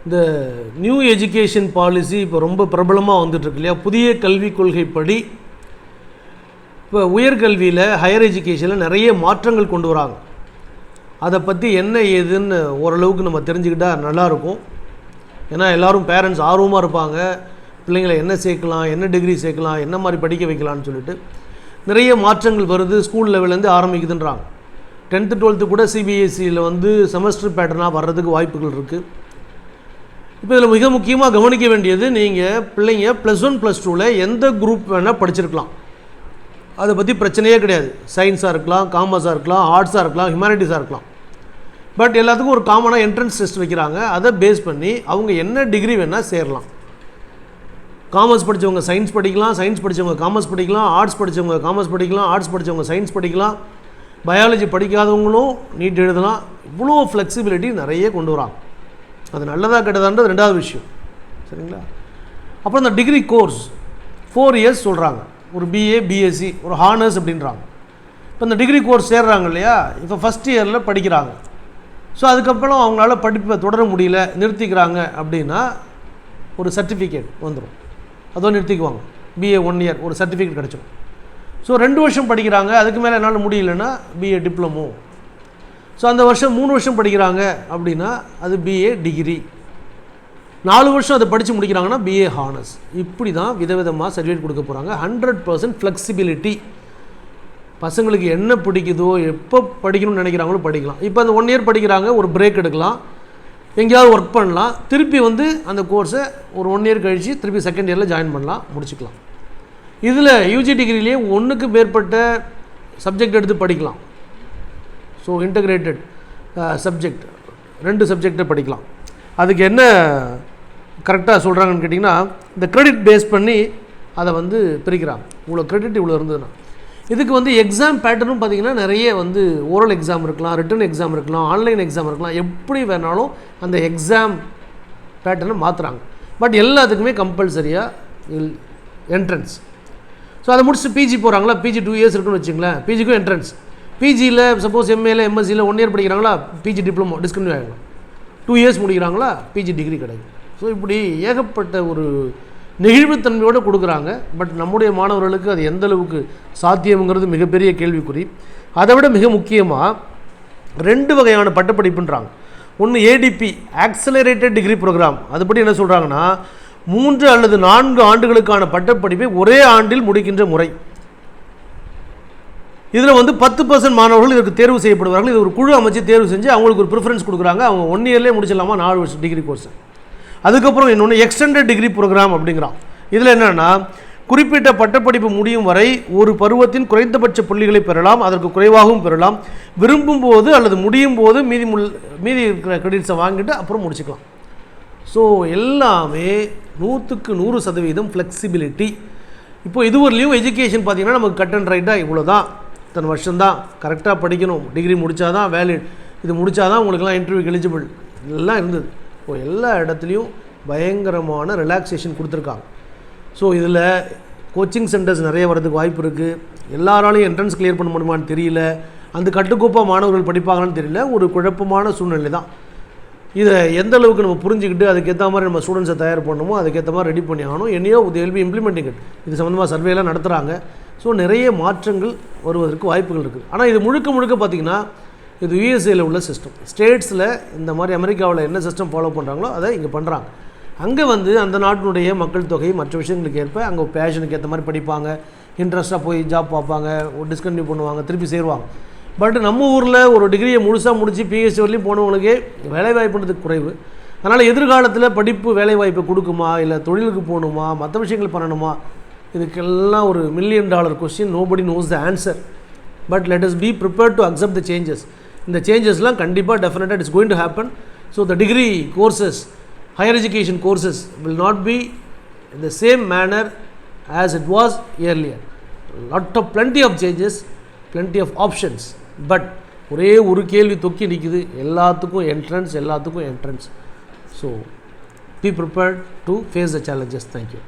இந்த new education policy இப்போ ரொம்ப பிரபலமாக வந்துட்டுருக்கு இல்லையா? புதிய கல்விக் கொள்கைப்படி இப்போ உயர்கல்வியில் ஹையர் எஜுகேஷனில் நிறைய மாற்றங்கள் கொண்டு வராங்க. அதை பற்றி என்ன ஏதுன்னு ஓரளவுக்கு நம்ம தெரிஞ்சுக்கிட்டால் நல்லாயிருக்கும். ஏன்னா எல்லோரும் பேரண்ட்ஸ் ஆர்வமாக இருப்பாங்க, பிள்ளைங்களை என்ன சேர்க்கலாம், என்ன டிகிரி சேர்க்கலாம், என்ன மாதிரி படிக்க வைக்கலான்னு சொல்லிட்டு நிறைய மாற்றங்கள் வருது. ஸ்கூல் லெவல்லேருந்து ஆரம்பிக்குதுன்றாங்க. 10th 12th கூட சிபிஎஸ்சியில் வந்து செமஸ்டர் பேட்டர்னாக வர்றதுக்கு வாய்ப்புகள் இருக்குது. இப்போ இதில் மிக முக்கியமாக கவனிக்க வேண்டியது, நீங்கள் பிள்ளைங்க +1 +2ல் எந்த குரூப் வேணால் படிச்சிருக்கலாம், அதை பற்றி பிரச்சனையே கிடையாது. சயின்ஸாக இருக்கலாம், காமர்ஸாக இருக்கலாம், ஆர்ட்ஸாக இருக்கலாம், ஹியூமனிட்டிஸாக இருக்கலாம். பட் எல்லாத்துக்கும் ஒரு காமனாக என்ட்ரன்ஸ் டெஸ்ட் வைக்கிறாங்க. அதை பேஸ் பண்ணி அவங்க என்ன டிகிரி வேணால் சேரலாம். காமர்ஸ் படித்தவங்க சயின்ஸ் படிக்கலாம், சயின்ஸ் படித்தவங்க காமர்ஸ் படிக்கலாம், ஆர்ட்ஸ் படித்தவங்க காமர்ஸ் படிக்கலாம், ஆர்ட்ஸ் படித்தவங்க சயின்ஸ் படிக்கலாம், பயாலஜி படிக்காதவங்களும் நீட் எழுதலாம். இவ்வளோ ஃப்ளெக்சிபிலிட்டி நிறைய கொண்டு வராங்க. அது நல்லதாக கெட்டதான்றது ரெண்டாவது விஷயம், சரிங்களா? அப்புறம் இந்த டிகிரி கோர்ஸ் 4 years சொல்கிறாங்க. ஒரு பிஏ, பிஎஸ்சி, ஒரு ஹானர்ஸ் அப்படின்றாங்க. இப்போ இந்த டிகிரி கோர்ஸ் சேர்றாங்க இல்லையா? இப்போ ஃபஸ்ட் இயரில் படிக்கிறாங்க. ஸோ அதுக்கப்புறம் அவங்களால படிப்பை தொடர முடியல, நிறுத்திக்கிறாங்க அப்படின்னா ஒரு சர்டிஃபிகேட் வந்துடும். அதோ நிறுத்திக்குவாங்க. பிஏ 1 year ஒரு சர்டிஃபிகேட் கிடச்சிடும். ஸோ 2 வருஷம் படிக்கிறாங்க, அதுக்கு மேலே என்னால் முடியலன்னா பிஏ டிப்ளமோ. ஸோ அந்த வருஷம் 3 வருஷம் படிக்கிறாங்க அப்படின்னா அது பிஏ டிகிரி. 4 வருஷம் அதை படித்து முடிக்கிறாங்கன்னா பிஏ ஹானர்ஸ். இப்படி தான் விதவிதமாக சர்டிஃபிகேட் கொடுக்க போகிறாங்க. 100% ஃப்ளெக்சிபிலிட்டி. பசங்களுக்கு என்ன பிடிக்குதோ, எப்போ படிக்கணும்னு நினைக்கிறாங்களோ படிக்கலாம். இப்போ அந்த 1 year படிக்கிறாங்க, ஒரு பிரேக் எடுக்கலாம், எங்கேயாவது ஒர்க் பண்ணலாம், திருப்பி வந்து அந்த கோர்ஸை ஒரு 1 year கழித்து திருப்பி செகண்ட் இயரில் ஜாயின் பண்ணலாம், முடிச்சுக்கலாம். இதில் யூஜி டிகிரிலேயே 1க்கு மேற்பட்ட சப்ஜெக்ட் எடுத்து படிக்கலாம். ஸோ இன்டகிரேட்டட் சப்ஜெக்ட் 2 சப்ஜெக்டை படிக்கலாம். அதுக்கு என்ன கரெக்டாக சொல்கிறாங்கன்னு கேட்டிங்கன்னா, இந்த கிரெடிட் பேஸ் பண்ணி அதை வந்து பிரிக்கிறாங்க. இவ்வளோ கிரெடிட் இவ்வளோ இருந்ததுன்னா. இதுக்கு வந்து எக்ஸாம் பேட்டர்னும் பார்த்திங்கன்னா நிறைய வந்து ஓரல் எக்ஸாம் இருக்கலாம், ரிட்டன் எக்ஸாம் இருக்கலாம், ஆன்லைன் எக்ஸாம் இருக்கலாம். எப்படி வேணாலும் அந்த எக்ஸாம் பேட்டர்னை மாற்றுறாங்க. பட் எல்லாத்துக்குமே கம்பல்சரியாக என்ட்ரன்ஸ். ஸோ அதை முடிச்சுட்டு பிஜி போகிறாங்களா, பிஜி 2 years இருக்குன்னு வச்சுங்களேன், பிஜிக்கும் என்ட்ரன்ஸ். பிஜியில் சப்போஸ் எம்ஏல எம்எஸ்சியில் 1 year படிக்கிறாங்களா, பிஜி டிப்ளமோ டிஸ்கன்டினியூ ஆகிடலாம். 2 years முடிக்கிறாங்களா, பிஜி டிகிரி கிடைக்கும். ஸோ இப்படி ஏகப்பட்ட ஒரு நெகிழ்வுத்தன்மையோடு கொடுக்குறாங்க. பட் நம்முடைய மாணவர்களுக்கு அது எந்த அளவுக்கு சாத்தியம்ங்கிறது மிகப்பெரிய கேள்விக்குறி. அதை விட மிக முக்கியமாக 2 வகையான பட்டப்படிப்புன்றாங்க. ஒன்று ஏடிபி, ஆக்சலரேட்டட் டிகிரி ப்ரோக்ராம். அதுபடி என்ன சொல்கிறாங்கன்னா, 3 அல்லது 4 ஆண்டுகளுக்கான பட்டப்படிப்பை ஒரே ஆண்டில் முடிக்கின்ற முறை. இதில் வந்து 10% மாணவர்கள் இதற்கு தேர்வு செய்யப்படுவார்கள். இது ஒரு குழு அமைச்சு தேர்வு செஞ்சு அவங்களுக்கு ஒரு ப்ரிஃபரன்ஸ் கொடுக்குறாங்க. அவங்க 1 yearலேயே முடிச்சிடலாமா 4 வருஷம் டிகிரி கோர்ஸ். அதுக்கப்புறம் இன்னொன்று எக்ஸ்டெண்டட் டிகிரி ப்ரோக்ராம் அப்படிங்கிறான். இதில் என்னென்னா, குறிப்பிட்ட பட்டப்படிப்பு முடியும் வரை ஒரு பருவத்தின் குறைந்தபட்ச புள்ளிகளை பெறலாம், அதற்கு குறைவாகவும் பெறலாம். விரும்பும் போது அல்லது முடியும் போது மீதி இருக்கிற கிரெடிட்ஸை வாங்கிட்டு அப்புறம் முடிச்சுக்கலாம். ஸோ எல்லாமே 100க்கு 100% ஃப்ளெக்சிபிலிட்டி. இப்போ இது ஒரு நியூ எஜுகேஷன் பார்த்திங்கன்னா நமக்கு கட் அண்ட் ரைட்டாக இவ்வளோ தான், இத்தனை வருஷம்தான், கரெக்டாக படிக்கணும், டிகிரி முடித்தா தான் வேலிட், இது முடித்தா தான் உங்களுக்குலாம் இன்டர்வியூக்கு எலிஜிபிள், இதெல்லாம் இருந்தது. இப்போ எல்லா இடத்துலையும் பயங்கரமான ரிலாக்ஸேஷன் கொடுத்துருக்காங்க. ஸோ இதில் கோச்சிங் சென்டர்ஸ் நிறைய வரதுக்கு வாய்ப்பு இருக்குது. எல்லாராலையும் என்ட்ரன்ஸ் கிளியர் பண்ண முடியுமான்னு தெரியல, அந்த கட்டுக்கோப்பாக மாணவர்கள் படிப்பாங்கன்னு தெரியல. ஒரு குழப்பமான சூழ்நிலை தான். இதை எந்த அளவுக்கு நம்ம புரிஞ்சுக்கிட்டு அதுக்கேற்ற மாதிரி நம்ம ஸ்டூடெண்ட்ஸை தயார் பண்ணணுமோ அதுக்கேற்ற மாதிரி ரெடி பண்ணி ஆகணும். என்னையோ எல்பி இம்ப்ளிமெண்டிங் இட். இது சம்மந்தமாக சர்வேலாம் நடத்துகிறாங்க. ஸோ நிறைய மாற்றங்கள் வருவதற்கு வாய்ப்புகள் இருக்குது. ஆனால் இது முழுக்க பார்த்திங்கன்னா இது யூஎஸ்ஏயில் உள்ள சிஸ்டம். ஸ்டேட்ஸில் இந்த மாதிரி அமெரிக்காவில் என்ன சிஸ்டம் ஃபாலோ பண்ணுறாங்களோ அதை இங்கே பண்ணுறாங்க. அங்கே வந்து அந்த நாட்டினுடைய மக்கள் தொகை மற்ற விஷயங்களுக்கு ஏற்ப அங்கே பேஷனுக்கு ஏற்ற மாதிரி படிப்பாங்க, இன்ட்ரெஸ்ட்டாக போய் ஜாப் பார்ப்பாங்க, டிஸ்கன்டினியூ பண்ணுவாங்க, திருப்பி சேருவாங்க. பட் நம்ம ஊரில் ஒரு டிகிரியை முழுசாக முடித்து பிஹெச்டி வரலையும் போனவங்களுக்கே வேலைவாய்ப்புன்றதுக்கு குறைவு. அதனால் எதிர்காலத்தில் படிப்பு வேலைவாய்ப்பை கொடுக்குமா, இல்லை தொழிலுக்கு போகணுமா, மற்ற விஷயங்கள் பண்ணணுமா, இதுக்கெல்லாம் ஒரு $1 million question. Nobody nose the answer. But let us be prepared to accept the changes. இந்த சேஞ்சஸ்லாம் கண்டிப்பாக டெஃபினட்டாக it's going to happen. So the degree courses, higher education courses will not be in the same manner as it was earlier. Plenty of changes, plenty of options. But ஒரே ஒரு கேள்வி தொக்கி நிற்குது, எல்லாத்துக்கும் entrance. So be prepared to face the challenges. Thank you.